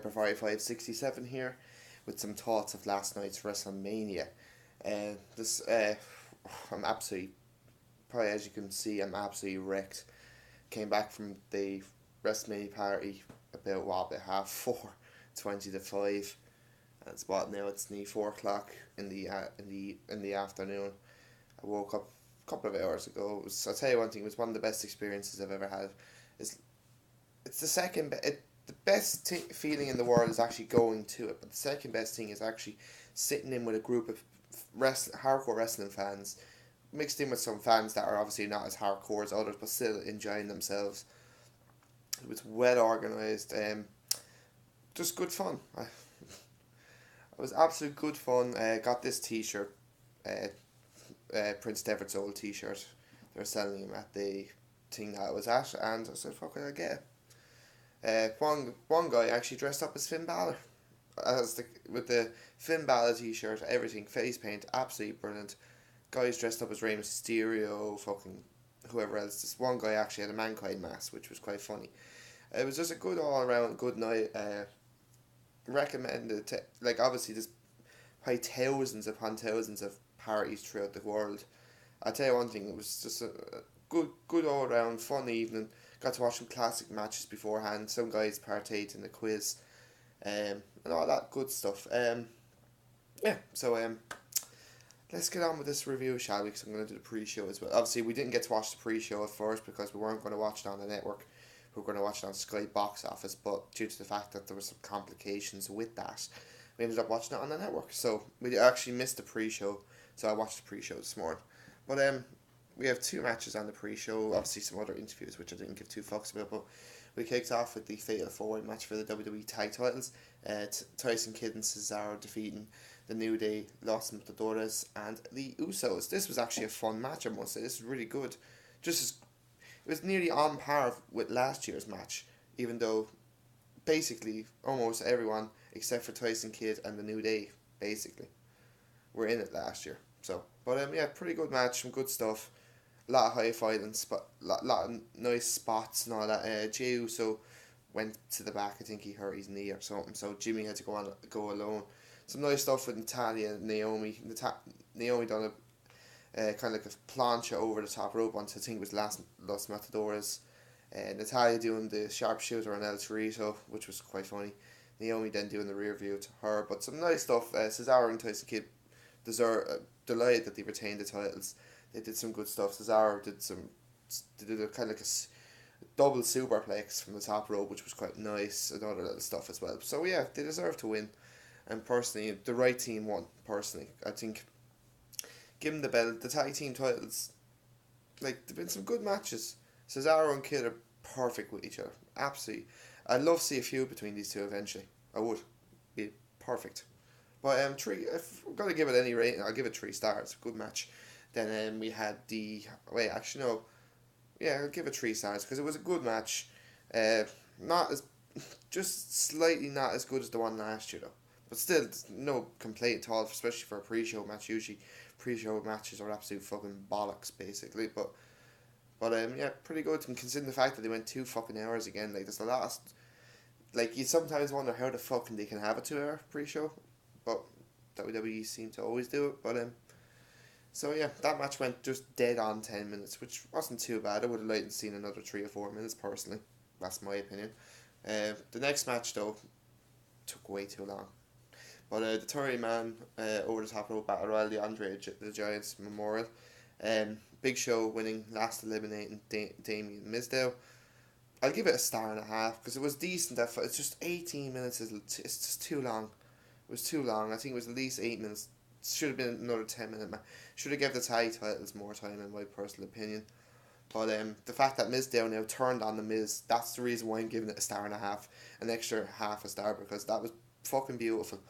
Super 567 here with some thoughts of last night's WrestleMania. This I'm absolutely, probably as you can see, I'm absolutely wrecked. Came back from the WrestleMania party about about 4:30, 20 to 5. And it's what now? It's nearly 4 o'clock in the afternoon. I woke up a couple of hours ago. I'll tell you one thing. It was one of the best experiences I've ever had. It's the the best feeling in the world is actually going to it, but the second best thing is actually sitting in with a group of hardcore wrestling fans, mixed in with some fans that are obviously not as hardcore as others, but still enjoying themselves. It was well organised, just good fun. It was absolute good fun. Got this T-shirt, Prince Devitt's old T-shirt. They were selling him at the thing that I was at, and I said, "Fuck it, I'll get it." One guy actually dressed up as Finn Balor, with the Finn Balor T-shirt, everything, face paint, absolutely brilliant. Guys dressed up as Rey Mysterio, fucking whoever else. This one guy actually had a Mankind mask, which was quite funny. It was just a good all around good night. Recommended to, like, obviously there's probably thousands upon thousands of parties throughout the world. I'll tell you one thing, it was just a good all around fun evening. Got to watch some classic matches beforehand. Some guys partaked in the quiz, and all that good stuff. So let's get on with this review, shall we? Because I'm going to do the pre-show as well. Obviously, we didn't get to watch the pre-show at first because we weren't going to watch it on the network. We were going to watch it on Sky Box Office, but due to the fact that there were some complications with that, we ended up watching it on the network. So we actually missed the pre-show, so I watched the pre-show this morning. But we have two matches on the pre-show, obviously some other interviews which I didn't give two fucks about, but we kicked off with the Fatal 4-Way match for the WWE Tag Titles. Tyson Kidd and Cesaro defeating the New Day, Los Matadores, and the Usos. This was actually a fun match, I must say. This was really good. It was nearly on par with last year's match, even though basically almost everyone except for Tyson Kidd and the New Day basically were in it last year. So, but yeah, pretty good match, some good stuff. A lot of high-fiving, lot of nice spots and all that. Jey Uso went to the back. I think he hurt his knee or something, so Jimmy had to go alone. Some nice stuff with Natalia and Naomi. Naomi done a kind of like a plancha over the top rope onto, I think it was Los Matadores. Natalia doing the sharpshooter on El Torito, which was quite funny. Naomi then doing the rear view to her. But some nice stuff. Cesaro and Tyson Kidd delighted that they retained the titles. They did some good stuff. Cesaro did a kind of like a double superplex from the top rope, which was quite nice, and other little stuff as well. So yeah, they deserve to win. And personally, the right team won. Personally, I think, give them the belt, the tag team titles. Like, there've been some good matches. Cesaro and Kidd are perfect with each other. Absolutely. I'd love to see a feud between these two eventually. I would. Be perfect. But if I'm gonna give it any rating, I'll give it 3 stars. Good match. Then we had I'll give it 3 stars because it was a good match. Not as, just slightly not as good as the one last year though. But still, no complaint at all, especially for a pre-show match. Usually, pre-show matches are absolute fucking bollocks, basically. But yeah, pretty good. And considering the fact that they went 2 fucking hours again, like, there's a lot. Like, you sometimes wonder how the fuck they can have a 2-hour pre-show, but WWE seem to always do it. But so yeah, that match went just dead on 10 minutes, which wasn't too bad. I would have liked to seen another 3 or 4 minutes personally. That's my opinion. The next match though took way too long. But the 30-man over the top rope battle royal, the Andre the Giant's Memorial. Big Show winning, last eliminating Damien Mizdow. I'll give it a 1.5 because it was decent. It's just 18 minutes. It's just too long. It was too long. I think it was at least 8 minutes. Should have been another 10-minute match. Should have given the tag titles more time, in my personal opinion. But the fact that Mizdow now turned on the Miz, that's the reason why I'm giving it a 1.5, an extra half a star, because that was fucking beautiful.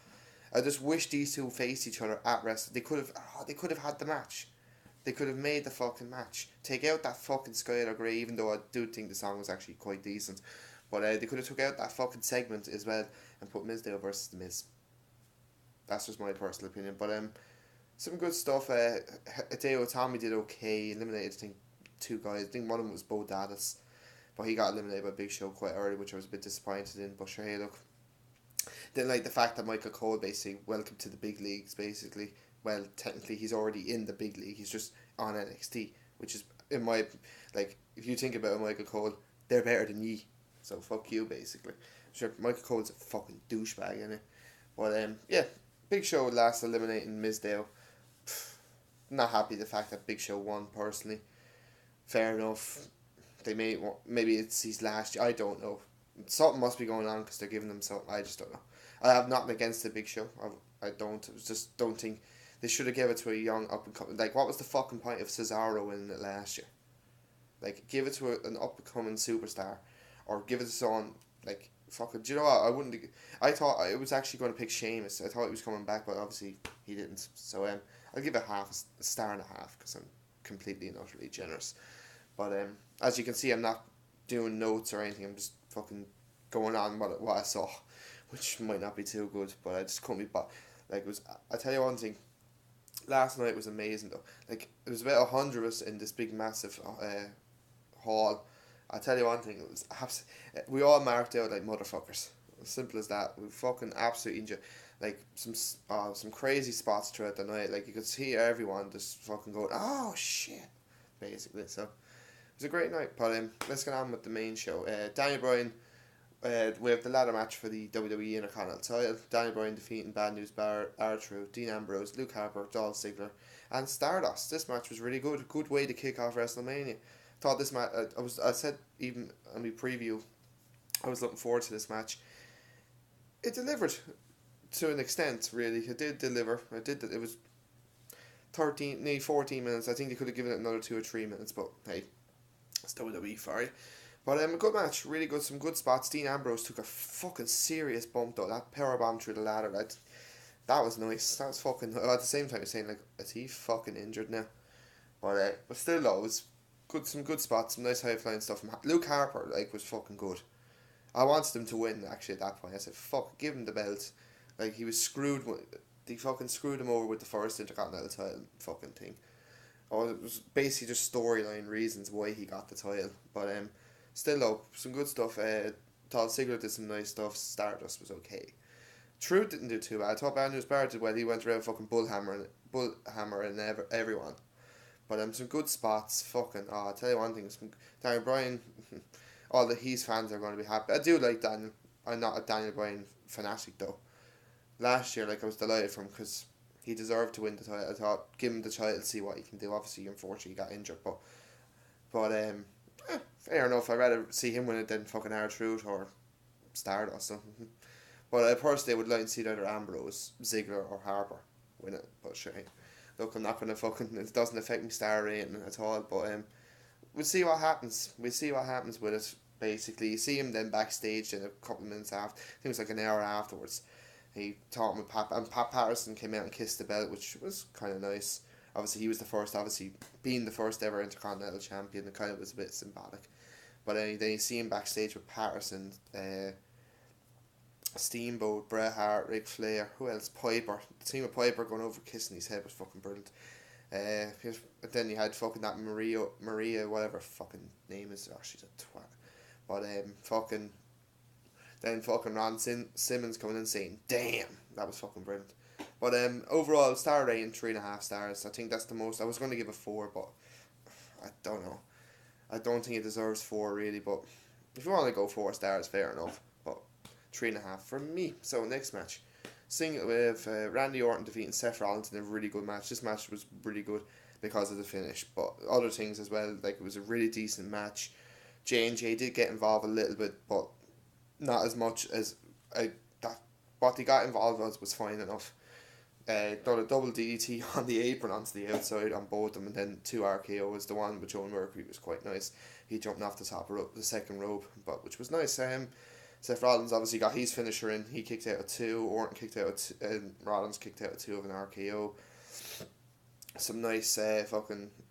I just wish these two faced each other at Wrestle. They could have had the match. They could have made the fucking match. Take out that fucking Skylar Grey, even though I do think the song was actually quite decent. But they could have took out that fucking segment as well and put Mizdow versus the Miz. That's just my personal opinion. But some good stuff. Hideo Itami did okay. Eliminated, I think, 2 guys. I think one of them was Bo Dallas, but he got eliminated by Big Show quite early, which I was a bit disappointed in. But sure, hey, look, Then like the fact that Michael Cole basically welcome to the big leagues basically. Well, technically he's already in the big league. He's just on NXT, which is in my like if you think about Michael Cole, they're better than ye. So fuck you basically. Sure, Michael Cole's a fucking douchebag, innit? But yeah, Big Show last eliminating Mizdow. Not happy the fact that Big Show won personally. Fair enough. They maybe it's his last. I don't know. Something must be going on because they're giving him something. I just don't know. I have nothing against the Big Show. I don't. Just don't think they should have given it to a young up and coming. Like, what was the fucking point of Cesaro winning it last year? Like, give it to an up and coming superstar, or give it to someone like fucking. Do you know what? I wouldn't. I thought I was actually going to pick Sheamus. I thought he was coming back, but obviously he didn't. So I'll give it a star and a half because I'm completely and utterly generous. But as you can see, I'm not doing notes or anything. I'm just fucking going on what I saw, which might not be too good. But I just couldn't be. Like, it was. I tell you one thing. Last night was amazing though. Like, it was about 100 of us in this big massive hall. I tell you one thing. It was we all marked out like motherfuckers. As simple as that. We fucking absolutely enjoyed. Like some crazy spots throughout the night. Like, you could see everyone just fucking going, oh shit, basically. So it was a great night. But let's get on with the main show. Daniel Bryan. We have the ladder match for the WWE Intercontinental title. Daniel Bryan defeating Bad News Bar, R-Truth, Dean Ambrose, Luke Harper, Dolph Ziggler, and Stardust. This match was really good. Good way to kick off WrestleMania. Thought this match. I said even in my preview, I was looking forward to this match. It delivered to an extent. Really, it did deliver. It was 14 minutes. I think they could have given it another 2 or 3 minutes, but hey, it's WWE for you. But a good match, really good, some good spots. Dean Ambrose took a fucking serious bump though. That powerbomb through the ladder, that was nice. That was fucking. At the same time, I was saying like, is he fucking injured now? But still though, it was good. Some good spots, some nice high flying stuff from Luke Harper. Like, was fucking good. I wanted him to win actually at that point. I said, fuck, give him the belt. Like, he was screwed. They fucking screwed him over with the first Intercontinental title fucking thing. Or it was basically just storyline reasons why he got the title. But still though, some good stuff. Dolph Ziggler did some nice stuff. Stardust was okay. Truth didn't do too bad. I thought Bad News Bar did well. He went around fucking bullhammering everyone. But some good spots. Fucking, I'll tell you one thing. Daniel Bryan, all the his fans are going to be happy. I do like Daniel. I'm not a Daniel Bryan fanatic though. Last year, like, I was delighted for him because he deserved to win the title. I thought, give him the title, see what he can do. Obviously, unfortunately, he got injured, but fair enough. I'd rather see him win it than fucking R-Truth or Stardust. But I personally would like to see either Ambrose, Ziggler, or Harper win it. But sure, hey, look, I'm not gonna fucking. It doesn't affect me star rating at all. But we'll see what happens. We'll see what happens with it. Basically, you see him then backstage in a couple of minutes after. I think it was like an hour afterwards. He talked with Pat, and Pat Patterson came out and kissed the belt, which was kind of nice. Obviously, he was the first, obviously, being the first ever Intercontinental Champion, it kind of was a bit symbolic. But then you see him backstage with Patterson, Steamboat, Bret Hart, Ric Flair, who else? Piper. The team of Piper going over kissing his head was fucking brilliant. Then you had fucking that Maria, whatever fucking name is. Oh, she's a twat. But then fucking Ron Simmons coming in saying, damn, that was fucking brilliant. But overall, star rating 3.5 stars. I think that's the most. I was going to give it 4, but I don't know. I don't think it deserves 4 really. But if you want to go 4 stars, fair enough. But 3.5 for me. So next match, with Randy Orton defeating Seth Rollins in a really good match. This match was really good because of the finish, but other things as well. Like, it was a really decent match. J&J did get involved a little bit, but not as much as that. What they got involved was fine enough. Done a double DDT on the apron onto the outside on both of them, and then 2 RKOs. The one with Joe Mercury was quite nice. He jumped off the top rope, the second rope, but which was nice. Seth Rollins obviously got his finisher in. He kicked out at 2. Orton kicked out at 2, and Rollins kicked out at 2 of an RKO. Some nice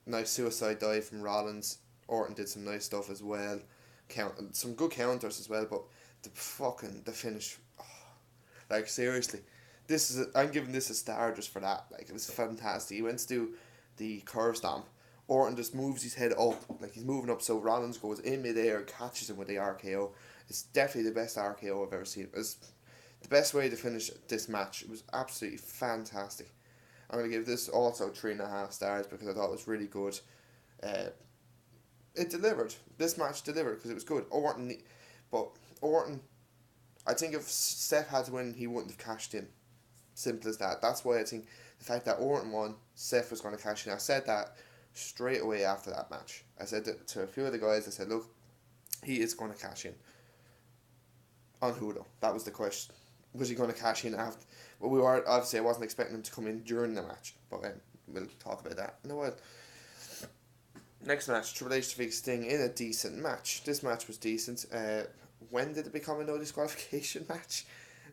nice suicide dive from Rollins. Orton did some nice stuff as well. Some good counters as well, but the finish, like, seriously, I'm giving this a star just for that. Like, it was fantastic. He went to do the curve stomp. Orton just moves his head up, like he's moving up, so Rollins goes in midair, catches him with the RKO. It's definitely the best RKO I've ever seen. the best way to finish this match. It was absolutely fantastic. I'm going to give this also 3.5 stars because I thought it was really good. Uh, it delivered. This match delivered because it was good. But Orton, I think if Seth had to win, he wouldn't have cashed in. Simple as that. That's why I think the fact that Orton won, Seth was going to cash in. I said that straight away after that match. I said to a few of the guys, I said, look, he is going to cash in. On who though? That was the question. Was he going to cash in after? Well, we were obviously I wasn't expecting him to come in during the match, but we'll talk about that in a while. Next match, Triple H defeats Sting in a decent match. This match was decent. When did it become a no disqualification match?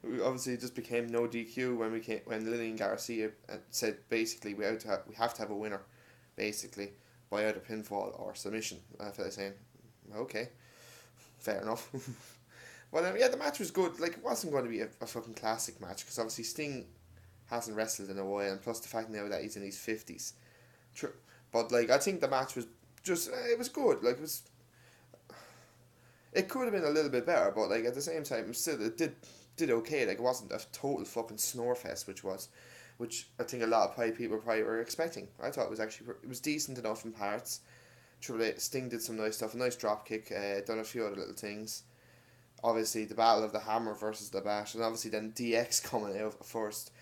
Obviously, it just became no DQ when Lillian Garcia said basically we have to have a winner, basically by either pinfall or submission. I felt like saying, okay, fair enough. Well, yeah, the match was good. Like, it wasn't going to be a fucking classic match because obviously Sting hasn't wrestled in a while, and plus the fact now that he's in his 50s. True, but like I think the match was just it was good. Like it could have been a little bit better, but like at the same time, it did okay. Like it wasn't a total fucking snore fest, which I think a lot of people probably were expecting. I thought it was decent enough in parts. Triple H Sting did some nice stuff, a nice drop kick, done a few other little things. Obviously, the Battle of the Hammer versus the Bat, and obviously then DX coming out first,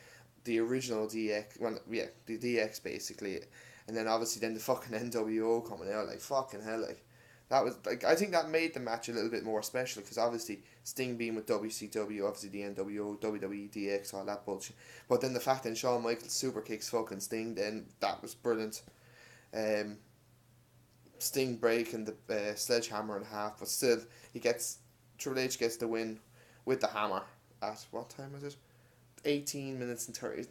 the original DX, well, yeah, the DX basically, and then obviously then the fucking NWO coming out, like fucking hell, like that was like I think that made the match a little bit more special because obviously Sting being with WCW, obviously the NWO, WWE, DX, all that bullshit, but then the fact that Shawn Michaels super kicks fucking Sting, then that was brilliant. Sting breaking the sledgehammer in half, but still Triple H gets the win with the hammer at what time was it? 18 minutes and 30.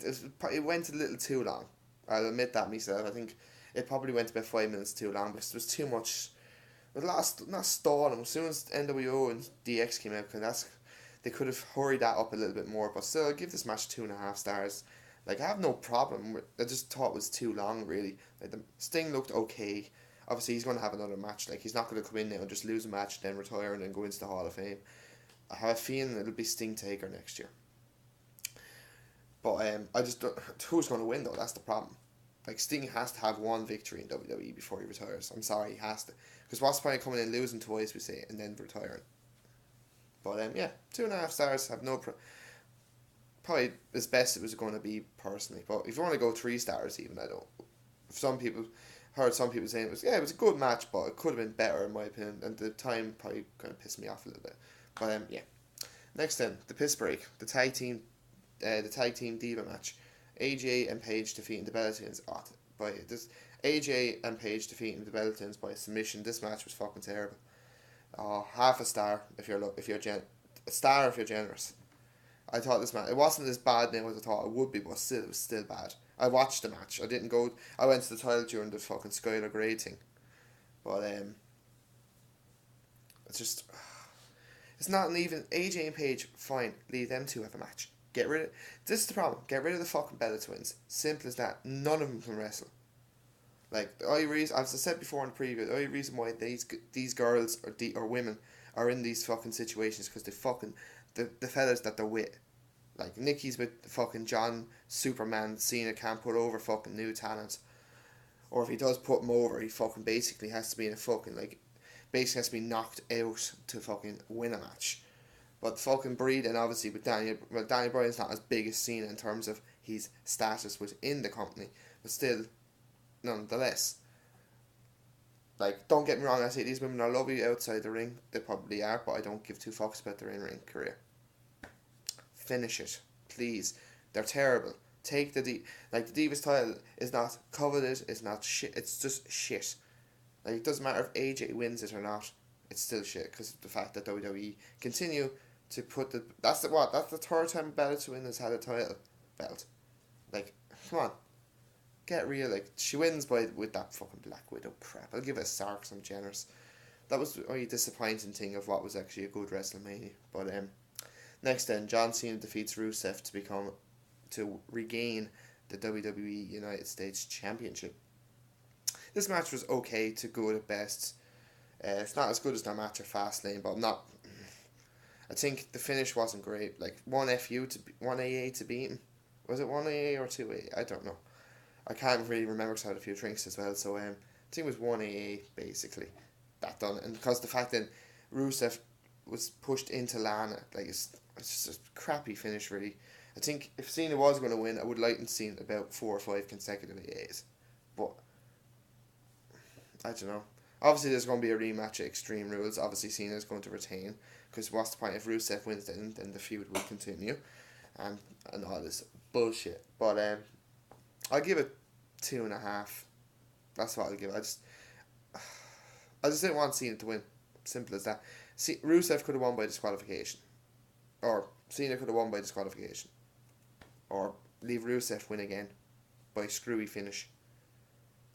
It went a little too long. I'll admit that myself. I think it probably went about 5 minutes too long because there was too much. It not stalling. As soon as NWO and DX came out, they could have hurried that up a little bit more. But still, I'll give this match 2.5 stars. Like I have no problem. I just thought it was too long. Really, like the Sting looked okay. Obviously, he's going to have another match. Like he's not going to come in now and just lose a match, then retire and then go into the Hall of Fame. I have a feeling it'll be Sting Taker next year. But I just don't, who's going to win though? That's the problem. Like Sting has to have one victory in WWE before he retires. I'm sorry, he has to. Because what's the point of coming in losing twice, we say, and then retiring? But yeah, 2.5 stars. Have no probably as best it was going to be personally. But if you want to go 3 stars, even I don't. Some people saying it was a good match, but it could have been better in my opinion. And the time probably kind of pissed me off a little bit. But yeah. Next then, the piss break, the tag team diva match. AJ and Paige defeating the Bellatins AJ and Paige defeating the Bellatins by submission. This match was fucking terrible. Half a star if you're a star if you're generous. I thought this match, it wasn't as bad now as I thought it would be, but still it was still bad. I watched the match. I went to the title during the fucking Skylar Grey thing. But it's not an even. AJ and Paige, fine, leave them two have a match. This is the problem. Get rid of the fucking Bella Twins. Simple as that. None of them can wrestle. Like the only reason, as I said before in the preview, the only reason why these girls or women are in these fucking situations because they fucking the fellas that they're with. Like Nikki's with fucking John Superman Cena can't put over fucking new talent. Or if he does put him over, he fucking basically has to be in a fucking basically has to be knocked out to fucking win a match. But fucking breeding obviously with Daniel Bryan's not as big as Cena in terms of his status within the company, but still, nonetheless. Like, don't get me wrong, I say these women are lovely outside the ring, they probably are, but I don't give two fucks about their in-ring career. Finish it, please. They're terrible. Take the Divas title is not coveted, it's not shit, it's just shit. Like, it doesn't matter if AJ wins it or not, it's still shit, because of the fact that WWE continue to put that's the third time Bella Twin has had a title belt. Like, come on. Get real, like, she wins with that fucking Black Widow crap. I'll give it a star because I'm generous. That was the only disappointing thing of what was actually a good WrestleMania. But next then, John Cena defeats Rusev to regain the WWE United States Championship. This match was okay to good at best. It's not as good as their match at Fastlane, but I think the finish wasn't great. Like one FU to one AA to beat him. Was it one AA or two AA? I don't know. I can't really remember because I had a few drinks as well. So I think it was one AA basically that done it. And because the fact that Rusev was pushed into Lana, like it's just a crappy finish really. I think if Cena was going to win, I would like to see about 4 or 5 consecutive AAs. But I don't know. Obviously, there's going to be a rematch at Extreme Rules. Obviously, Cena's going to retain. Because what's the point if Rusev wins then the feud will continue. And all this bullshit. But I'll give it 2.5. That's what I'll give it. I just didn't want Cena to win. Simple as that. See, Rusev could have won by disqualification. Or Cena could have won by disqualification. Or leave Rusev win again by screwy finish.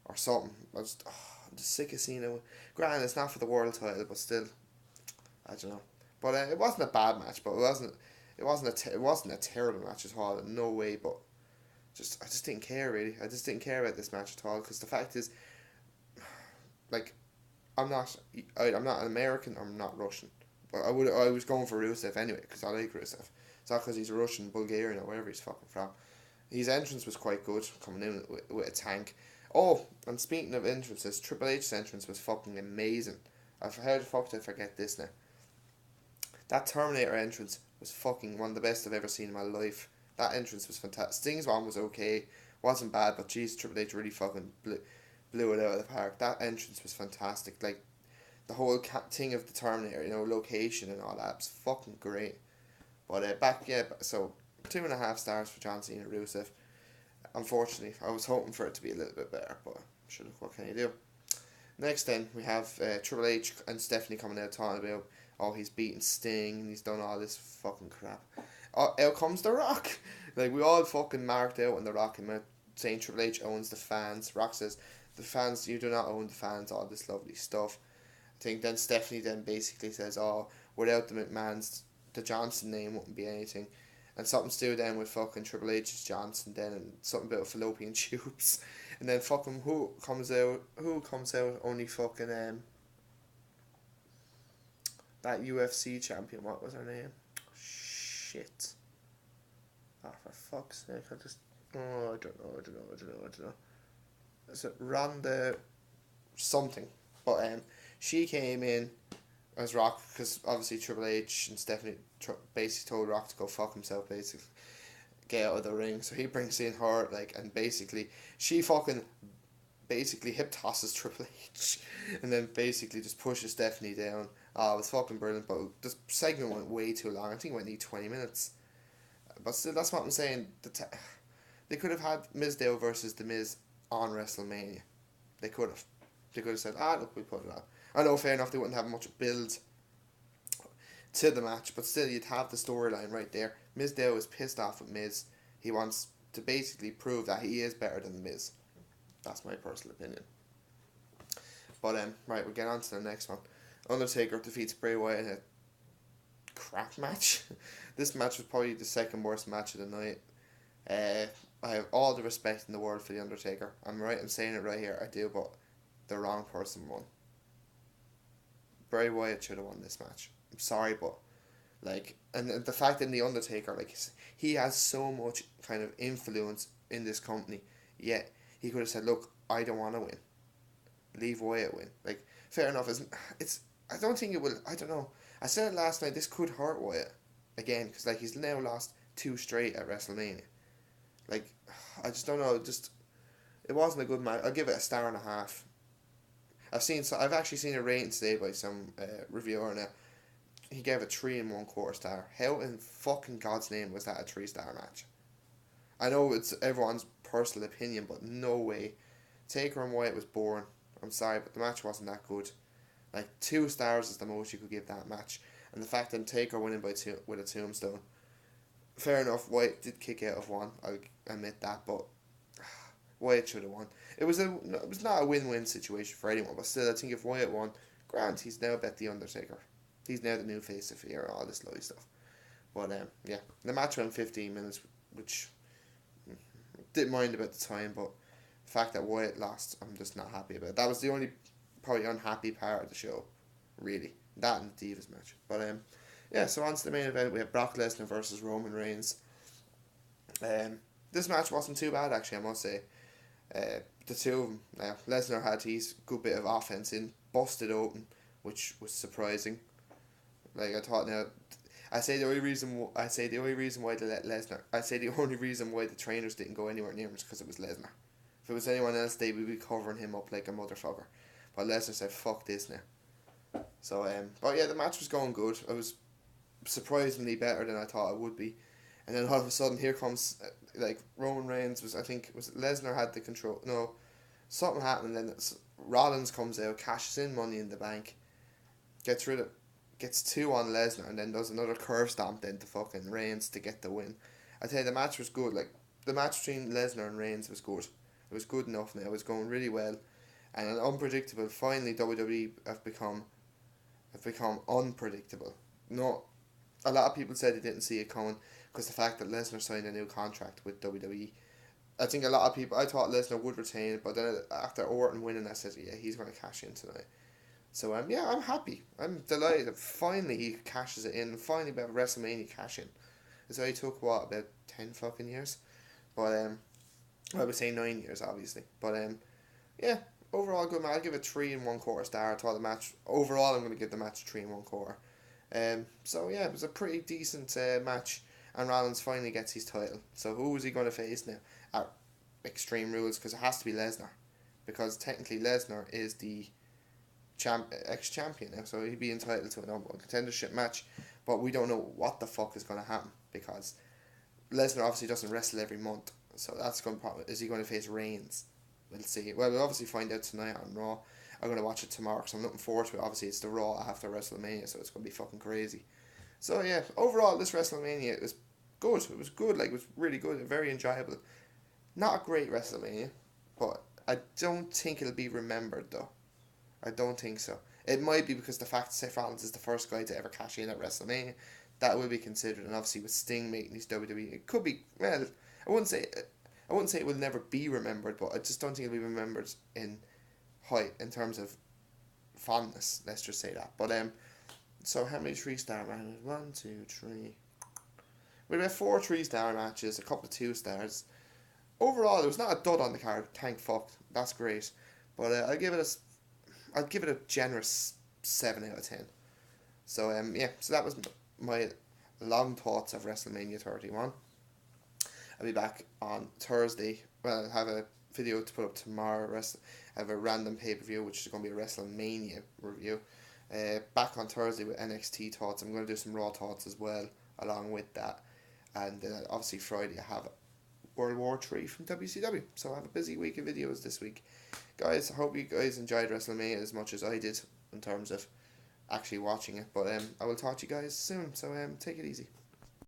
Or something. I'm just sick of Cena. Granted, it's not for the world title, but still, I don't know. But it wasn't a bad match, but it wasn't a terrible match at all. No way. But I just didn't care really. I just didn't care about this match at all because the fact is, like, I'm not an American. I'm not Russian. But I was going for Rusev anyway because I like Rusev. It's not because he's Russian, Bulgarian, or wherever he's fucking from. His entrance was quite good, coming in with a tank. Oh, and speaking of entrances, Triple H's entrance was fucking amazing. How the fuck did I forget this now? That Terminator entrance was fucking one of the best I've ever seen in my life. That entrance was fantastic. Sting's one was okay, wasn't bad, but jeez, Triple H really fucking blew it out of the park. That entrance was fantastic. Like, the whole thing of the Terminator, location and all that was fucking great. But so 2.5 stars for John Cena Rusev. Unfortunately, I was hoping for it to be a little bit better, but sure, what can you do? Next then, we have Triple H and Stephanie coming out talking about, he's beaten Sting and he's done all this fucking crap. Out comes The Rock. Like, we all fucking marked out on The Rock and saying Triple H owns the fans. Rock says, the fans, you do not own the fans, all this lovely stuff. I think then Stephanie then basically says, without the McMahons, the Johnson name wouldn't be anything. And something to do then with fucking Triple H's Johnson then, and something about fallopian tubes. And then fucking who comes out, only fucking, that UFC champion, what was her name? Shit. Oh, for fuck's sake, I don't know. Is it Ronda something? But she came in as Rock, because obviously Triple H and Stephanie basically told Rock to go fuck himself, basically. Get out of the ring. So he brings in her, and basically, she fucking hip tosses Triple H. And then basically just pushes Stephanie down. It was fucking brilliant, but this segment went way too long. I think it went 20 minutes. But still, that's what I'm saying. They could have had Mizdow versus The Miz on WrestleMania. They could have said, look, we put it on. I know, fair enough, they wouldn't have much build to the match, but still, you'd have the storyline right there. Mizdow is pissed off at Miz. He wants to basically prove that he is better than The Miz. That's my personal opinion. But, right, we'll get on to the next one. Undertaker defeats Bray Wyatt in a crap match. This match was probably the second worst match of the night. I have all the respect in the world for The Undertaker. I'm right in saying it right here, I do, but the wrong person won. Bray Wyatt should have won this match. I'm sorry, but and the fact that The Undertaker, he has so much kind of influence in this company, yet he could have said, look, I don't want to win. Leave Wyatt win. Fair enough, I don't think it will, I don't know. I said it last night, this could hurt Wyatt again, because he's now lost 2 straight at WrestleMania. I just don't know, it wasn't a good match. I'll give it 1.5 stars. I've actually seen a rating today by some reviewer now. He gave it 3 1/4 star. How in fucking God's name was that a 3-star match? I know it's everyone's personal opinion, but no way. Taker and Wyatt was boring. I'm sorry, but the match wasn't that good. 2 stars is the most you could give that match. And the fact that Taker winning with a tombstone. Fair enough, Wyatt did kick out of one. I'll admit that, but Wyatt should have won. It was not a win-win situation for anyone, but still, I think if Wyatt won, Grant, he's now bet The Undertaker. He's now the new face of fear, all this lovely stuff. But yeah, the match went 15 minutes, which didn't mind about the time, but the fact that Wyatt lost, I'm just not happy about. That was the only probably unhappy part of the show, really. That and the Divas match. But yeah, so on to the main event. We have Brock Lesnar versus Roman Reigns. This match wasn't too bad, actually, I must say. The two of them, now, Lesnar had his good bit of offense in, busted open, which was surprising. Like, I thought now, I say the only reason why they let Lesnar, I say the only reason why the trainers didn't go anywhere near him is because it was Lesnar. If it was anyone else, they would be covering him up like a motherfucker. But Lesnar said, fuck this now. So, but yeah, the match was going good. It was surprisingly better than I thought it would be. And then all of a sudden, here comes, like, Roman Reigns was, I think, was Lesnar had the control. No, something happened, and then Rollins comes out, cashes in Money in the Bank, gets rid of, gets two on Lesnar, and then does another curve stomp then to fucking Reigns to get the win. I tell you, the match was good. Like, the match between Lesnar and Reigns was good. It was good enough now. It was going really well. And an unpredictable, finally WWE have become unpredictable. No, a lot of people said they didn't see it coming because the fact that Lesnar signed a new contract with WWE. I think a lot of people, I thought Lesnar would retain it, but then after Orton winning, I said, yeah, he's going to cash in tonight. So yeah, I'm happy. I'm delighted. Finally, he cashes it in. Finally, about WrestleMania cash in. So it took what, about 10 fucking years, but I would say 9 years, obviously. But yeah, overall good match. I'll give it 3 1/4 star. I thought the match overall, I'm going to give the match 3 1/4. So yeah, it was a pretty decent match, and Rollins finally gets his title. So who is he going to face now at Extreme Rules? Because it has to be Lesnar, because technically Lesnar is the ex-champion now, so he'd be entitled to a number one contendership match. But we don't know what the fuck is going to happen, because Lesnar obviously doesn't wrestle every month. So that's going to probably, is he going to face Reigns? We'll see. Well, we'll obviously find out tonight on Raw. I'm going to watch it tomorrow because I'm looking forward to it. Obviously, it's the Raw after WrestleMania, so it's going to be fucking crazy. So, yeah, overall, this WrestleMania, it was good. It was good. Like, it was really good and very enjoyable. Not a great WrestleMania, but I don't think it'll be remembered, though. I don't think so. It might be because the fact that Seth Rollins is the first guy to ever cash in at WrestleMania, that will be considered. And obviously, with Sting making his WWE, it could be, well, I wouldn't say it will never be remembered, but I just don't think it'll be remembered in height in terms of fondness. Let's just say that. But so how many 3-star matches? 1, 2, 3. We had 4 3-star matches, a couple of 2 stars. Overall, there was not a dud on the card. Thank fuck. That's great. But I'd give it a generous 7 out of 10. So yeah. So that was my long thoughts of WrestleMania 31. I'll be back on Thursday. Well, I'll have a video to put up tomorrow. I have a random pay-per-view, which is going to be a WrestleMania review. Back on Thursday with NXT thoughts. I'm going to do some Raw thoughts as well, along with that. And obviously Friday I have World War 3 from WCW. So I have a busy week of videos this week. Guys, I hope you guys enjoyed WrestleMania as much as I did in terms of actually watching it. But I will talk to you guys soon. So take it easy.